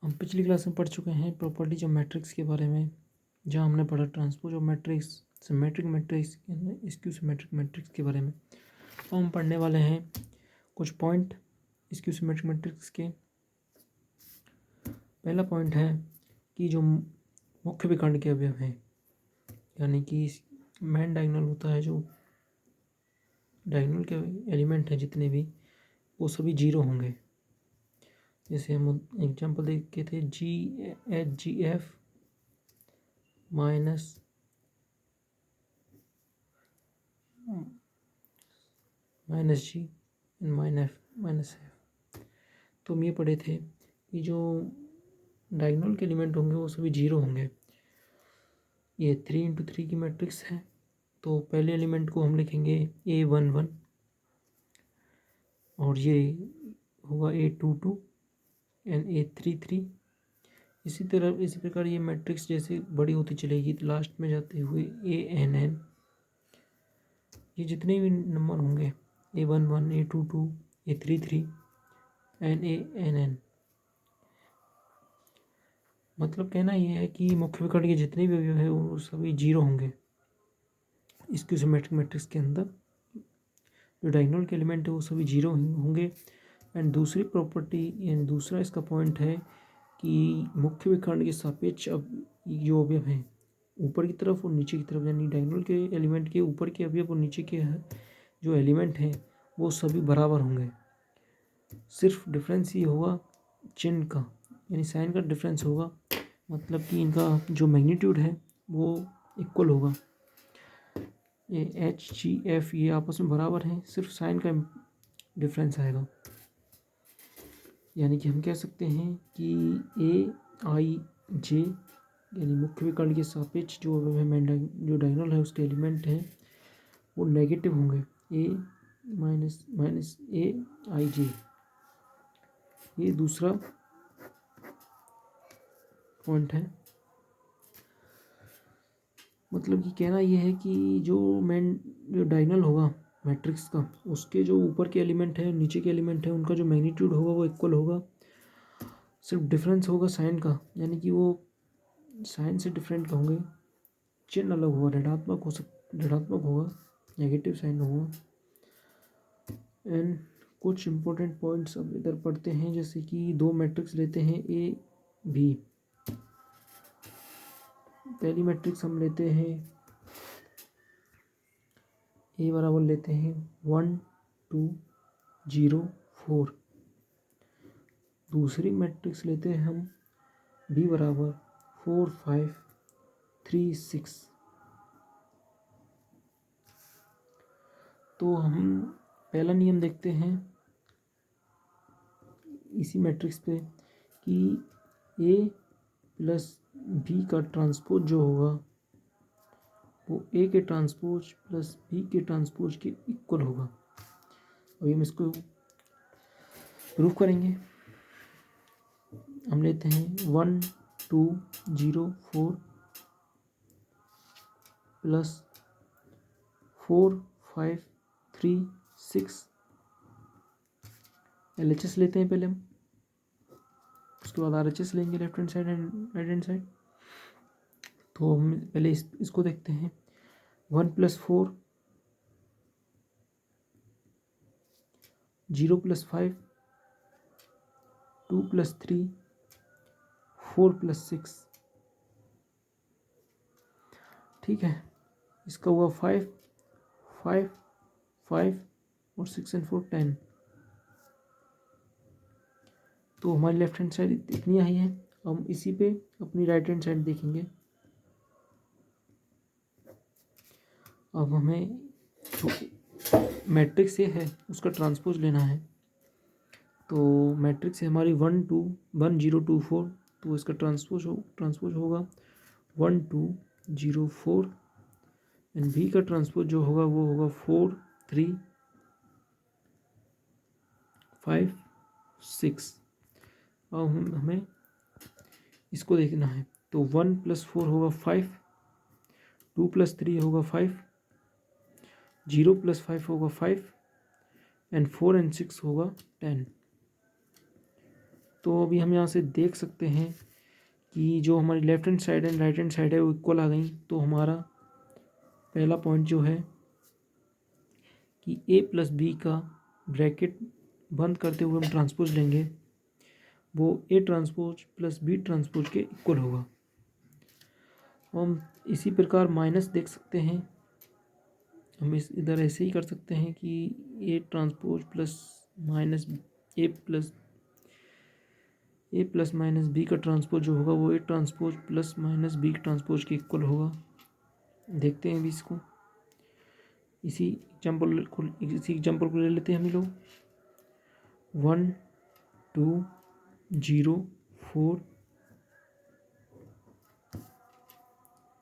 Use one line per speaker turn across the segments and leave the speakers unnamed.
हम पिछली क्लास में पढ़ चुके हैं प्रॉपर्टीज ऑफ मैट्रिक्स के बारे में, जहाँ हमने पढ़ा transpose of matrix, symmetric matrix, skew symmetric matrix के बारे में। अब हम पढ़ने वाले हैं कुछ पॉइंट स्क्यू सिमेट्रिक मैट्रिक्स के। पहला पॉइंट है कि जो मुख्य विकर्ण के अवयव हैं, यानी कि मेन डायगोनल होता है, जो डायगोनल के एलिमेंट हैं जितने भी, वो सभी जीरो होंगे। जैसे हम एग्जाम्पल देखे थे, GH minus G and minus F। तो हम ये पढ़े थे कि जो डायगोनल के एलिमेंट होंगे वो सभी जीरो होंगे। ये 3×3 की मैट्रिक्स है, तो पहले एलिमेंट को हम लिखेंगे A11 और ये होगा A22 एंड A33। इसी प्रकार ये मैट्रिक्स जैसे बड़ी होती चलेगी तो लास्ट में जाते हुए ANN। ये जितने भी नंबर होंगे A11, A22, A33 and ANN, मतलब कहना ये है कि मुख्य विकर्ण के जितने भी अवयव हैं वो सभी जीरो होंगे स्क्यू सिमेट्रिक मैट्रिक्स के अंदर। जो डायगोनल के एलिमेंट है वो सभी जीरो होंगे। एंड दूसरी प्रॉपर्टी यानी दूसरा इसका पॉइंट है कि मुख्य विकर्ण के सापेक्ष अब जो अवयव हैं ऊपर की तरफ और नीचे की तरफ, यानी डायगोनल के एलिमेंट के ऊपर के अवयव और नीचे के जो एलिमेंट हैं वो सभी बराबर होंगे। सिर्फ डिफरेंस ये होगा चिन्ह का, यानी साइन का डिफरेंस होगा, मतलब कि इनका जो मैग्नीट्यूड है वो इक्वल होगा। ये HGF ये आपस में बराबर हैं, सिर्फ साइन का डिफरेंस आएगा। यानी कि हम कह सकते हैं कि AIJ यानी मुख्य विकर्ण के सापेक्ष जो जो डायगोनल है उसके एलिमेंट हैं वो नेगेटिव होंगे। A माइनस AIJ, ये दूसरा पॉइंट है। मतलब कि कहना यह है कि जो डायगोनल होगा मैट्रिक्स का, उसके जो ऊपर के एलिमेंट है नीचे के एलिमेंट है उनका जो मैग्नीट्यूड होगा वो इक्वल होगा। सिर्फ डिफरेंस होगा साइन का, यानी कि वो साइन से डिफरेंट होंगे, चिन्ह अलग होगा, ऋणात्मक होगा, नेगेटिव साइन होगा। एंड कुछ इंपॉर्टेंट पॉइंट्स अब इधर पढ़ते हैं, जैसे कि दो मैट्रिक्स लेते हैं AB। पहली मैट्रिक्स हम लेते हैं A बराबर लेते हैं 1 2 0 4। दूसरी मैट्रिक्स लेते हैं हम B बराबर 4 5 3 6। तो हम पहला नियम देखते हैं इसी मैट्रिक्स पे कि A प्लस B का ट्रांसपोज जो होगा वो A के ट्रांसपोज प्लस B के ट्रांसपोज के इक्वल होगा। अभी हम इसको प्रूफ करेंगे। हम लेते हैं 1 2 0 4 प्लस 4 5 3 6। LHS लेते हैं पहले हम, उसके बाद RHS लेंगे, left hand side and right hand side. तो हम पहले इसको देखते हैं। 1 + 4 0 + 5 2 + 3 4 + 6। ठीक है, इसका हुआ 5 5 5 और 6 और 4 10। तो हमारी लेफ्ट हैंड साइड इतनी आई है। हम इसी पे अपनी राइट हैंड साइड देखेंगे। अब हमें जो मैट्रिक्स ये है उसका ट्रांसपोज लेना है। तो मैट्रिक्स है हमारी 1 0 2 4, तो इसका ट्रांसपोज होगा 1 2 0 4 एंड B का ट्रांसपोज जो होगा वो होगा 4 3 5 6। अब हमें इसको देखना है। तो 1 + 4 होगा 5, 2 + 3 होगा 5, 0 + 5 होगा 5 एंड 4 और 6 होगा 10। तो अभी हम यहाँ से देख सकते हैं कि जो हमारी left hand side and right hand side है वो इक्वल आ गई। तो हमारा पहला पॉइंट जो है कि ए प्लस बी का ब्रैकेट बंद करते हुए हम ट्रांसपोज लेंगे, वो A transpose plus B transpose के इक्वल होगा। हम इसी प्रकार माइनस देख सकते हैं, हम इस इधर ऐसे ही कर सकते हैं कि A transpose plus minus A plus minus B का ट्रांसपोज जो होगा वो A transpose plus minus B transpose के इक्वल होगा। देखते हैं अभी इसको, इसी एग्जाम्पल को ले लेते हैं हम लोग। 1 2 0 4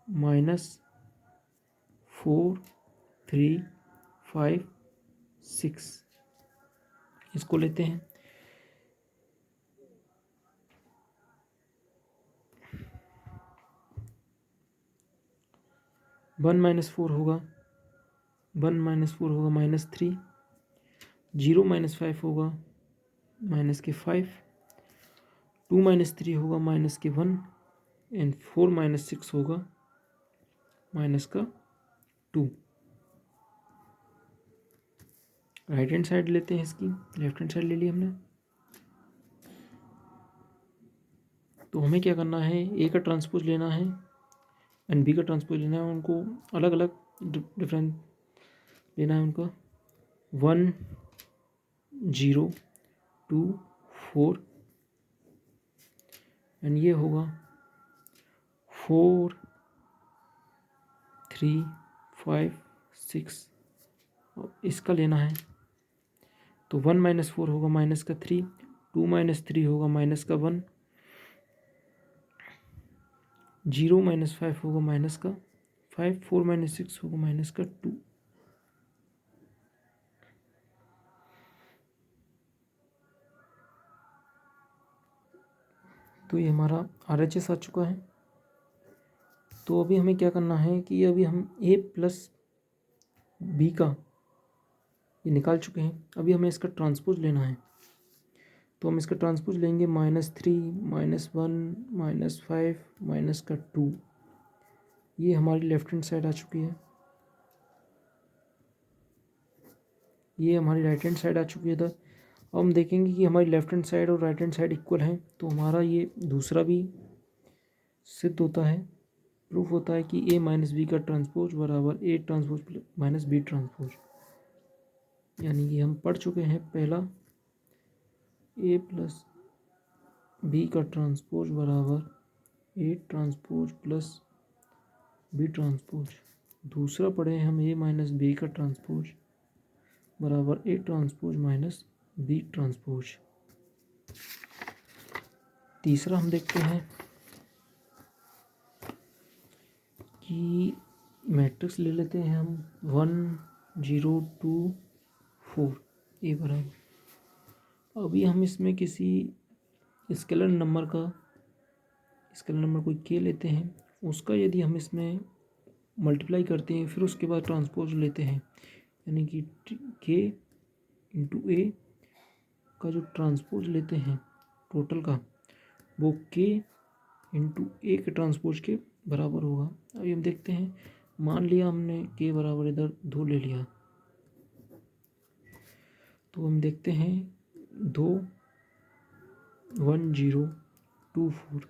-4 3 5 6 इसको लेते हैं। वन माइनस फोर होगा -3, 0 - 5 होगा -5, 2 - 3 होगा -1 एंड 4 - 6 होगा -2। राइट हैंड साइड लेते हैं इसकी, लेफ्ट हैंड साइड ले ली हमने। तो हमें क्या करना है, ए का ट्रांसपोज लेना है एंड बी का ट्रांसपोज लेना है, उनको अलग अलग डिफरेंट लेना है उनका। 1 0 2 4 एंड ये होगा 4 3 5 6 इसका लेना है। तो 1 - 4 होगा -3, 2 - 3 होगा -1, 0 - 5 होगा -5, 4 - 6 होगा -2। तो ये हमारा RHS आ चुका है। तो अभी हमें क्या करना है कि अभी हम a प्लस बी का ये निकाल चुके हैं, अभी हमें इसका ट्रांसपोज लेना है। तो हम इसका ट्रांसपोज लेंगे -3 -1 -5 -2। ये हमारी लेफ्ट हैंड साइड आ चुकी है, ये हमारी राइट हैंड साइड आ चुकी है इधर। अब हम देखेंगे कि हमारी लेफ्ट हैंड साइड और राइट हैंड साइड इक्वल हैं, तो हमारा ये दूसरा भी सिद्ध होता है, प्रूफ होता है कि a माइनस बी का ट्रांसपोज बराबर a transpose minus B transpose. यानी कि हम पढ़ चुके हैं पहला, a प्लस बी का ट्रांसपोज बराबर a transpose plus B transpose. दूसरा पढ़े हम a माइनस बी का ट्रांसपोज बराबर a transpose minus B transpose. तीसरा हम देखते हैं कि मैट्रिक्स ले लेते हैं हम 1 0 2 4 ए बराबर। अभी हम इसमें किसी स्केलर नंबर कोई के लेते हैं, उसका यदि हम इसमें मल्टीप्लाई करते हैं फिर उसके बाद ट्रांसपोज लेते हैं, यानी कि के इंटू ए का जो ट्रांसपोज लेते हैं टोटल का, वो के इंटू ए के ट्रांसपोज के बराबर होगा। अभी हम देखते हैं, मान लिया हमने के बराबर इधर 2 ले लिया, तो हम देखते हैं 2 1 0 2 4,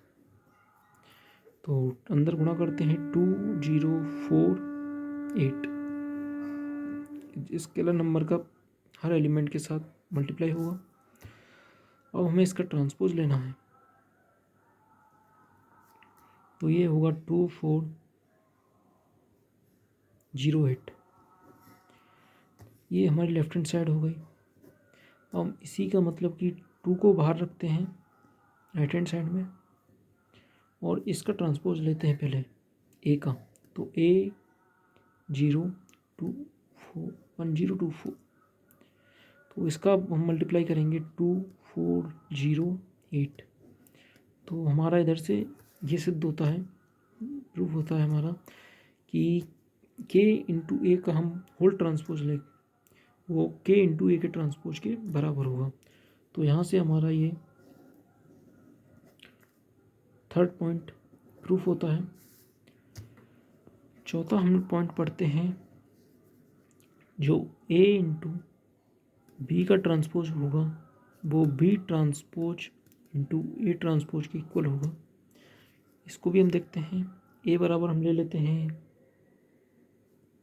तो अंदर गुणा करते हैं 2 0 4 8। स्केलर नंबर का हर एलिमेंट के साथ मल्टीप्लाई होगा। अब हमें इसका ट्रांसपोज लेना है, तो ये होगा 2 4 0 8। ये हमारी लेफ्ट हैंड साइड हो गई। हम इसी का मतलब कि 2 को बाहर रखते हैं राइट हैंड साइड में और इसका ट्रांसपोज लेते हैं पहले ए का, तो a 0 2 4 1 0 2 4, तो इसका हम मल्टीप्लाई करेंगे 2 4 0 8। तो हमारा इधर से ये सिद्ध होता है, प्रूफ होता है हमारा कि k इंटू ए का हम होल ट्रांसपोज ले, वो k इंटू ए के ट्रांसपोज के बराबर होगा। तो यहाँ से हमारा ये थर्ड पॉइंट प्रूफ होता है। चौथा हम पॉइंट पढ़ते हैं, जो A इंटू बी का ट्रांसपोज होगा वो B transpose into A transpose के इक्वल होगा। इसको भी हम देखते हैं। A बराबर हम ले लेते हैं,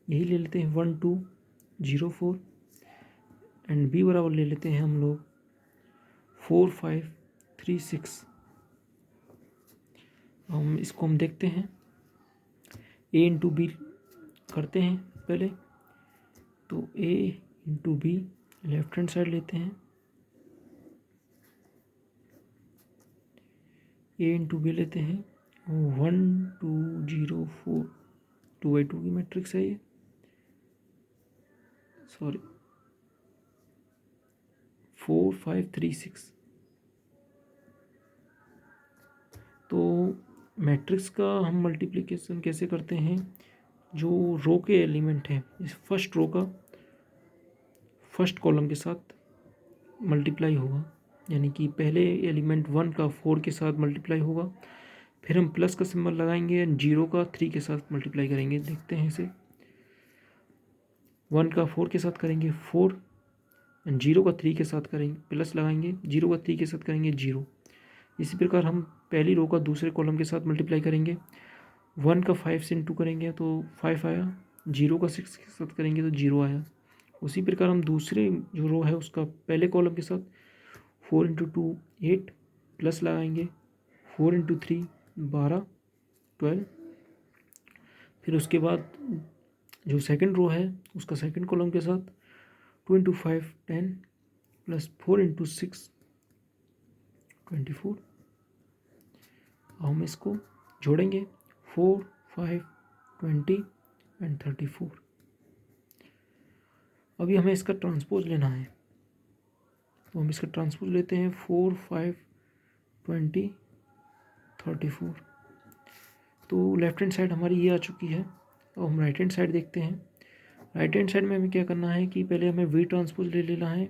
यही ले लेते हैं 1204 एंड B बराबर ले लेते हैं हम लोग 4536। हम इसको हम देखते हैं, A इंटू बी करते हैं पहले, तो A into be left hand side लेते हैं, A इंटू बी लेते हैं 1204, 2/2 की मैट्रिक्स है ये, सॉरी 4536। तो मैट्रिक्स का हम मल्टीप्लिकेशन कैसे करते हैं, जो रो के एलिमेंट हैं इस फर्स्ट रो का फर्स्ट कॉलम के साथ मल्टीप्लाई होगा, यानी कि पहले एलिमेंट 1 का 4 के साथ मल्टीप्लाई होगा, फिर हम प्लस का सिंबल लगाएंगे एंड 0 का 3 के साथ मल्टीप्लाई करेंगे। देखते हैं इसे, 1 का 4 के साथ करेंगे 4 एंड 0 का 3 के साथ करेंगे, प्लस लगाएंगे, 0 का 3 के साथ करेंगे 0। इसी प्रकार हम पहली रो का दूसरे कॉलम के साथ मल्टीप्लाई करेंगे, 1 का 5 से इंटू करेंगे तो 5 आया, 0 का 6 के साथ करेंगे तो 0 आया। उसी प्रकार हम दूसरे जो रो है उसका पहले कॉलम के साथ 4 इंटू 2 8 प्लस लगाएंगे, 4 इंटू 3 12 12। फिर उसके बाद जो सेकंड रो है उसका सेकंड कॉलम के साथ 2 इंटू 5 10 प्लस 4 इंटू 6 24। हम इसको जोड़ेंगे 4 5 20 एंड 34। अभी हमें इसका ट्रांसपोज लेना है, तो हम इसका ट्रांसपोज लेते हैं 4 5 20 34। तो लेफ्ट हैंड साइड हमारी ये आ चुकी है। अब हम राइट हैंड साइड देखते हैं। राइट हैंड साइड में हमें क्या करना है कि पहले हमें वी ट्रांसपोज ले लेना है,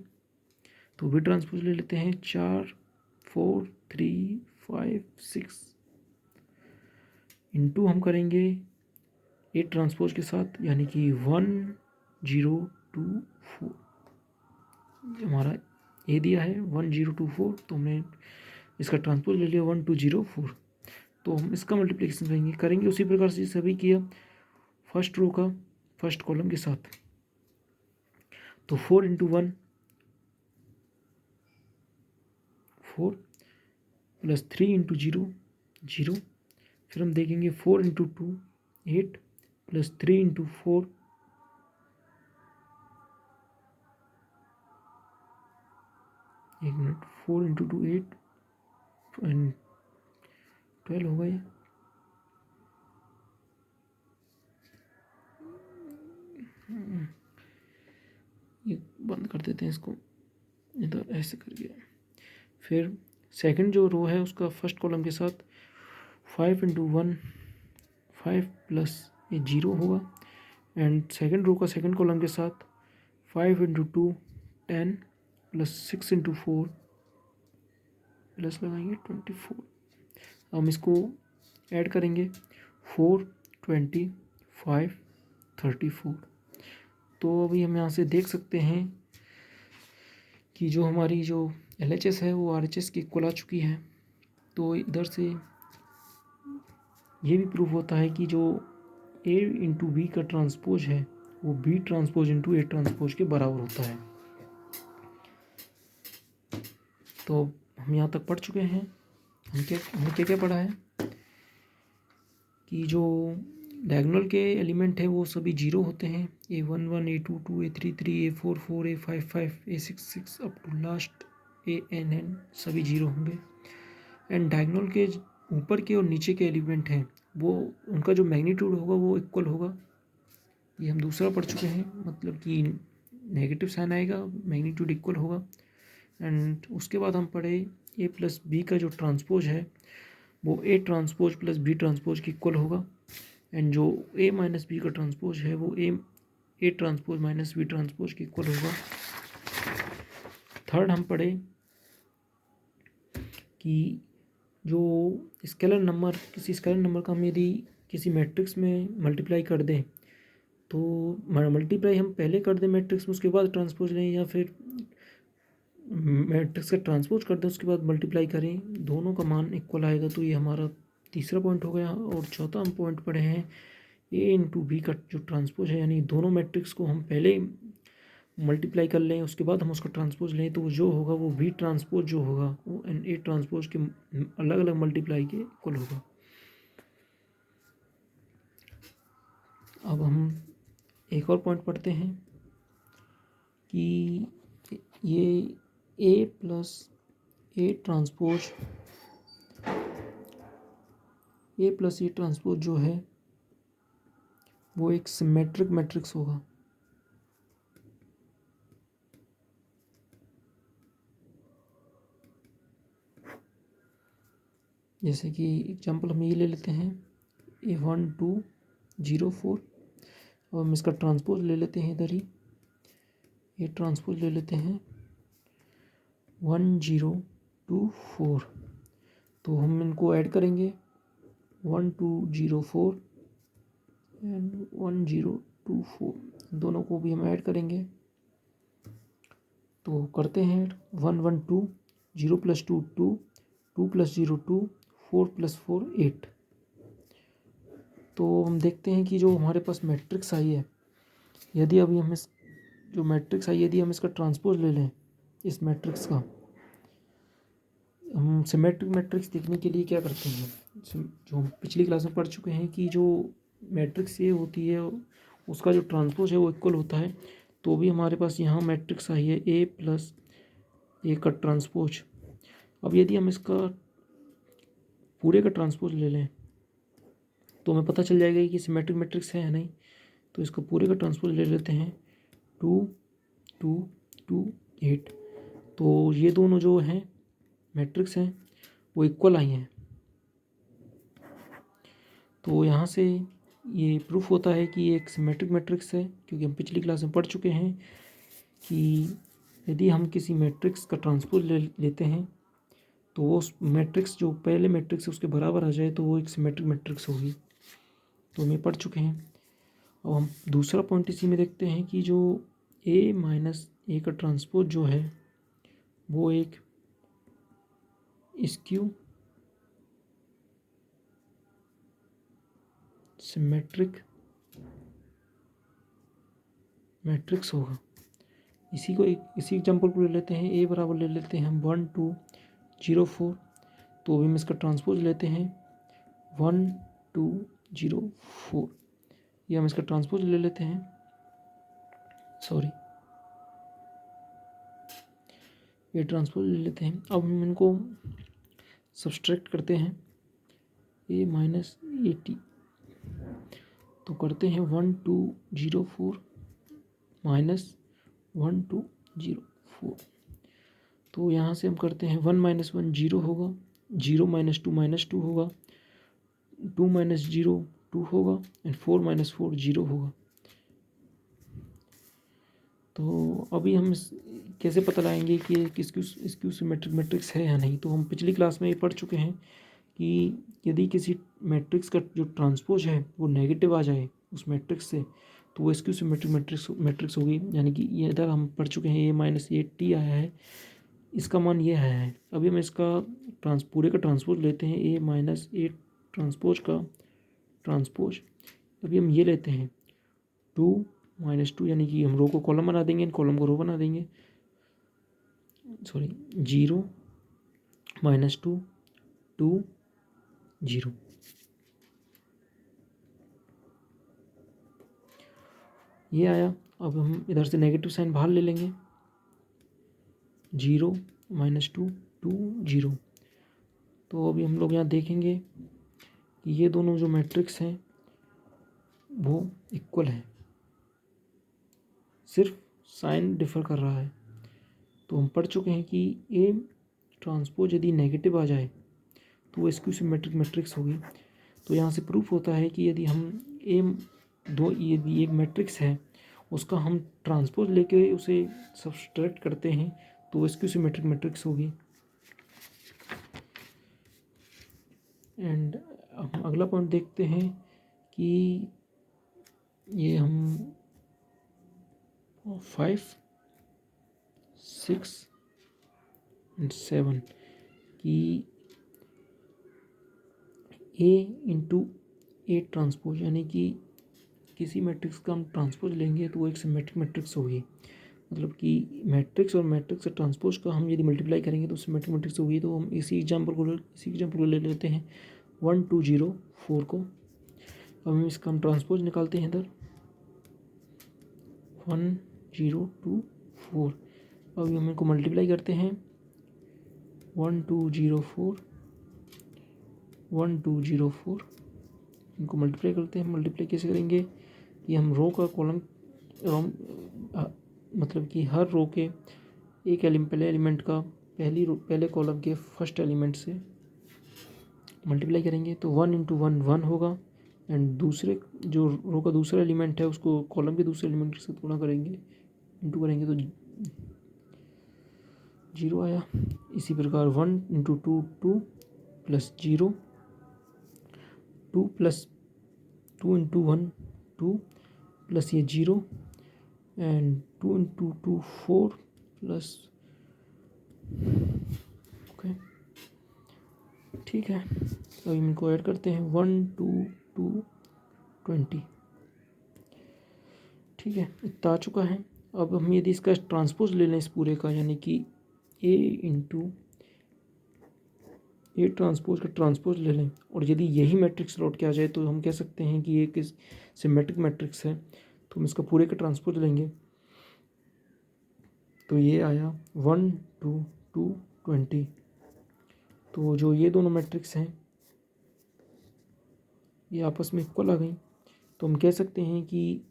तो वी ट्रांसपोज ले लेते हैं 4 4 3 5 6 इंटू हम करेंगे 8 ट्रांसपोज के साथ, यानी कि 1024 हमारा ए दिया है 1024, तो हमने इसका ट्रांसपोज ले लिया 1204। तो हम इसका मल्टीप्लिकेशन करेंगे उसी प्रकार से सभी किया फर्स्ट रो का फर्स्ट कॉलम के साथ। तो 4 इंटू 1 4 प्लस 3 इंटू 0 0। फिर हम देखेंगे 4 इंटू 2 8 प्लस 3 इंटू 4 एक मिनट 4 इंटू 2 8 एंड 12 होगा ये बंद कर देते हैं इसको, इधर ऐसे करके। फिर सेकंड जो रो है उसका फर्स्ट कॉलम के साथ 5 इंटू 1 5 प्लस ये 0 होगा, एंड सेकंड रो का सेकंड कॉलम के साथ 5 इंटू 2 10 प्लस 6 इंटू 4 प्लस लगाएंगे 24। हम इसको ऐड करेंगे 4 20 5 34। तो अभी हम यहाँ से देख सकते हैं कि जो हमारी जो LHS है वो RHS की इक्वल आ चुकी है। तो इधर से ये भी प्रूफ होता है कि जो A इंटू बी का ट्रांसपोज है वो B transpose into A transpose के बराबर होता है। तो हम यहाँ तक पढ़ चुके हैं। हमने क्या क्या पढ़ा है कि जो डायगोनल के एलिमेंट है वो सभी 0 होते हैं, A11 A22 A33 A44 A55 A66 up to last ANN सभी 0 होंगे। एंड डायगोनल के ऊपर के और नीचे के एलिमेंट हैं वो उनका जो मैग्नीट्यूड होगा वो इक्वल होगा। ये हम दूसरा पढ़ चुके हैं, मतलब कि नेगेटिव साइन आएगा मैग्नीट्यूड इक्वल होगा। एंड उसके बाद हम पढ़े A प्लस बी का जो ट्रांसपोज है वो A transpose plus B transpose की इक्वल होगा, एंड जो A माइनस बी का ट्रांसपोज है वो A transpose minus B transpose की इक्वल होगा। थर्ड हम पढ़े कि जो स्केलर नंबर, किसी स्केलर नंबर का हम यदि किसी मैट्रिक्स में मल्टीप्लाई कर दें, तो मल्टीप्लाई हम पहले कर दें मैट्रिक्स में, उसके बाद ट्रांसपोज लें, या फिर मैट्रिक्स का ट्रांसपोज कर दें उसके बाद मल्टीप्लाई करें, दोनों का मान इक्वल आएगा। तो ये हमारा तीसरा पॉइंट हो गया। और चौथा हम पॉइंट पढ़े हैं ए इंटू बी का जो ट्रांसपोज है, यानी दोनों मैट्रिक्स को हम पहले मल्टीप्लाई कर लें, उसके बाद हम उसका ट्रांसपोज लें, तो जो होगा वो बी ट्रांसपोज जो होगा वो एन ए ट्रांसपोज के अलग अलग मल्टीप्लाई के इक्वल होगा। अब हम एक और पॉइंट पढ़ते हैं कि ये ए प्लस ए ट्रांसपोज जो है वो एक सिमेट्रिक मैट्रिक्स होगा। जैसे कि एग्जांपल हम ये ले लेते हैं A1204, और हम इसका ट्रांसपोज ले लेते हैं इधर ही, ये ट्रांसपोज ले लेते हैं 1024। तो हम इनको ऐड करेंगे 1204 एंड 1024, दोनों को भी हम ऐड करेंगे। तो करते हैं 112, 0 + 2 2, 2 + 0 2, 4 + 4 8। तो हम देखते हैं कि जो हमारे पास मैट्रिक्स आई है, यदि अभी हम इस जो मैट्रिक्स आई यदि हम इसका ट्रांसपोज ले लें इस मैट्रिक्स का, हम सिमेट्रिक मैट्रिक्स देखने के लिए क्या करते हैं, जो हम पिछली क्लास में पढ़ चुके हैं कि जो मैट्रिक्स ये होती है उसका जो ट्रांसपोज है वो इक्वल होता है। तो भी हमारे पास यहाँ मैट्रिक्स आई है ए प्लस ए का ट्रांसपोज। अब यदि हम इसका पूरे का ट्रांसपोज ले लें तो हमें पता चल जाएगा कि सिमेट्रिक मैट्रिक्स है या नहीं। तो इसका पूरे का ट्रांसपोज ले लेते हैं 2 2 2 8। तो ये दोनों जो हैं मैट्रिक्स हैं वो इक्वल आई हैं। तो यहाँ से ये प्रूफ होता है कि ये एक सिमेट्रिक मैट्रिक्स है, क्योंकि हम पिछली क्लास में पढ़ चुके हैं कि यदि हम किसी मैट्रिक्स का ट्रांसपोज लेते हैं तो वो मैट्रिक्स जो पहले मैट्रिक्स है उसके बराबर आ जाए तो वो एक सिमेट्रिक मैट्रिक्स होगी। तो हम ये पढ़ चुके हैं। अब हम दूसरा पॉइंट इसी में देखते हैं कि जो ए माइनस ए का ट्रांसपोज जो है वो एक स्क्यू सिमेट्रिक मैट्रिक्स होगा। इसी एग्जांपल को ले लेते हैं, ए बराबर ले लेते हैं हम 1204। तो अभी हम इसका ट्रांसपोज लेते हैं 1204, ये हम इसका ट्रांसपोज ले लेते हैं, ये ट्रांसपोज ले लेते हैं। अब हम इनको सब्सट्रैक्ट करते हैं ए माइनस 80। तो करते हैं 1204 माइनस 1204। तो यहाँ से हम करते हैं 1 - 1 0 होगा, 0 - 2 होगा, 2 - 0 2 होगा, एंड 4 - 4 0 होगा। तो अभी हम कैसे पता लगाएंगे कि स्क्यू सिमेट्रिक मैट्रिक्स है या नहीं। तो हम पिछली क्लास में ये पढ़ चुके हैं कि यदि किसी मैट्रिक्स का जो ट्रांसपोज है वो नेगेटिव आ जाए उस मैट्रिक्स से तो वो स्क्यू सिमेट्रिक मैट्रिक्स होगी। यानी कि ये इधर हम पढ़ चुके हैं A - A t आया है, इसका मान ये आया है। अभी हम इसका पूरे का ट्रांसपोज लेते हैं A - A ट्रांसपोज का ट्रांसपोज। अभी हम ये लेते हैं 2 - 2, यानी कि हम रो को कॉलम बना देंगे, कॉलम को रो बना देंगे। 0 - 2 2 0। ये आया। अब हम इधर से नेगेटिव साइन बाहर ले लेंगे, 0 - 2 2 0। तो अभी हम लोग यहाँ देखेंगे कि ये दोनों जो मैट्रिक्स हैं वो इक्वल हैं, सिर्फ साइन डिफर कर रहा है। तो हम पढ़ चुके हैं कि ए ट्रांसपोज यदि नेगेटिव आ जाए तो वो स्क्यू सिमेट्रिक मैट्रिक्स होगी। तो यहाँ से प्रूफ होता है कि यदि हम यदि एक मैट्रिक्स है उसका हम ट्रांसपोज लेके उसे सब्सट्रैक्ट करते हैं तो वो स्क्यू सिमेट्रिक मैट्रिक्स होगी। एंड हम अगला पॉइंट देखते हैं कि ये हम 5, 6 एंड 7 कि A इंटू ए ट्रांसपोज, यानी कि किसी मैट्रिक्स का हम ट्रांसपोज लेंगे तो वो एक सिमेट्रिक मैट्रिक्स होगी। मतलब कि मैट्रिक्स और मैट्रिक्स ट्रांसपोज का हम यदि मल्टीप्लाई करेंगे तो सिमेट्रिक मैट्रिक्स होगी। तो हम इसी एग्जाम्पल को ले लेते हैं 1 2 0 4 को। अब हम इसका हम ट्रांसपोज निकालते हैं इधर 1 0 2 4। अब हम इनको मल्टीप्लाई करते हैं 1 2 0 4 1 2 0 4। इनको मल्टीप्लाई करते हैं। मल्टीप्लाई कैसे करेंगे कि हम रो का कॉलम मतलब कि हर रो के एक पहले एलिमेंट का पहले कॉलम के फर्स्ट एलिमेंट से मल्टीप्लाई करेंगे। तो 1 इंटू 1 1 होगा एंड दूसरे जो रो का दूसरा एलिमेंट है उसको कॉलम के दूसरे एलिमेंट से गुणा करेंगे, इंटू करेंगे तो 0 आया। इसी प्रकार 1 into 2 2 plus 0 2 plus 2 into 1 2 plus ये 0 एंड 2 इंटू 2 4 प्लस ओके ठीक है। अभी इनको ऐड करते हैं 1 2 2 20। ठीक है, इतना आ चुका है। अब हम यदि इसका ट्रांसपोज ले लें इस पूरे का, यानी कि ए इंटू ए ट्रांसपोज का ट्रांसपोज ले लें और यदि यही मैट्रिक्स लौट के आ जाए तो हम कह सकते हैं कि ये किस सिमेट्रिक मैट्रिक्स है। तो हम इसका पूरे का ट्रांसपोज लेंगे तो ये आया 1 2 2 20। तो जो ये दोनों मैट्रिक्स हैं ये आपस में इक्वल आ गई। तो हम कह सकते हैं कि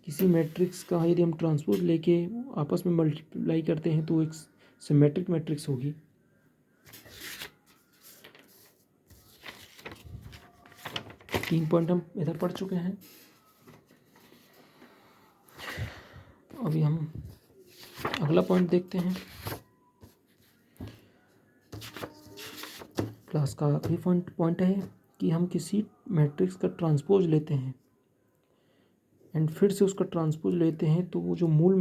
किसी मैट्रिक्स का यदि हम ट्रांसपोज लेके आपस में मल्टीप्लाई करते हैं तो एक सिमेट्रिक मैट्रिक्स होगी। तीन पॉइंट हम इधर पढ़ चुके हैं। अभी हम अगला पॉइंट देखते हैं। क्लास का आखिरी पॉइंट है कि हम किसी मैट्रिक्स का ट्रांसपोज लेते हैं एंड फिर से उसका ट्रांसपोज लेते हैं तो वो जो मूल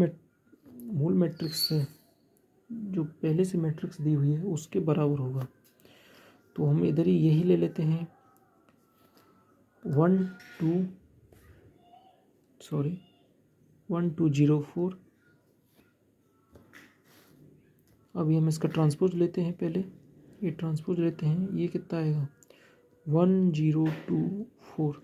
मैट्रिक्स है जो पहले से मैट्रिक्स दी हुई है उसके बराबर होगा। तो हम इधर ही यही ले लेते हैं 1 2 0 4। अभी हम इसका ट्रांसपोज लेते हैं, पहले ये ट्रांसपोज लेते हैं, ये कितना आएगा 1 0 2 4।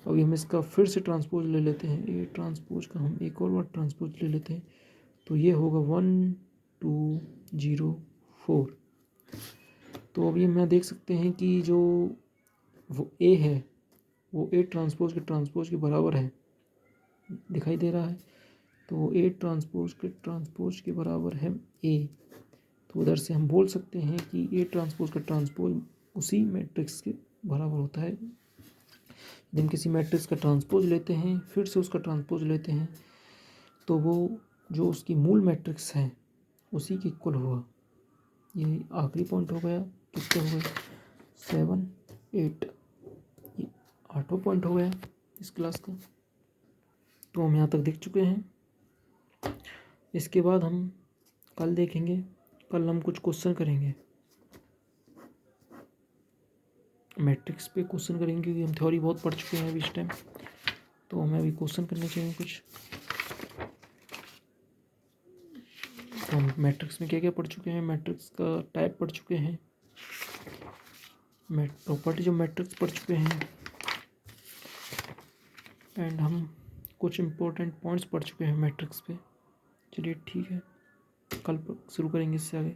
अभी हम इसका फिर से ट्रांसपोज ले लेते हैं, ये ट्रांसपोज का हम एक और बार ट्रांसपोज ले लेते हैं तो ये होगा 1 2 0 4। तो अभी हम यहाँ देख सकते हैं कि जो वो ए है वो ए ट्रांसपोज के बराबर है, दिखाई दे रहा है। तो ए ट्रांसपोज के बराबर है ए। तो उधर से हम बोल सकते हैं कि ए ट्रांसपोज का ट्रांसपोज उसी मैट्रिक्स के बराबर होता है। जब हम किसी मैट्रिक्स का ट्रांसपोज लेते हैं फिर से उसका ट्रांसपोज लेते हैं तो वो जो उसकी मूल मैट्रिक्स है उसी के इक्वल हुआ। ये आखिरी पॉइंट हो गया। कितने हो गए 7 8, ये 8वां पॉइंट हो गया इस क्लास का। तो हम यहाँ तक देख चुके हैं। इसके बाद हम कल देखेंगे, कल हम कुछ क्वेश्चन करेंगे, मैट्रिक्स पे क्वेश्चन करेंगे क्योंकि हम थ्योरी बहुत पढ़ चुके हैं अभी इस टाइम। तो हमें अभी क्वेश्चन करने चाहिए कुछ। तो हम मैट्रिक्स में क्या क्या पढ़ चुके हैं, मैट्रिक्स का टाइप पढ़ चुके हैं, प्रॉपर्टीज ऑफ मैट्रिक्स पढ़ चुके हैं एंड हम कुछ इम्पोर्टेंट पॉइंट्स पढ़ चुके हैं मैट्रिक्स पे। चलिए ठीक है, कल शुरू करेंगे इससे आगे।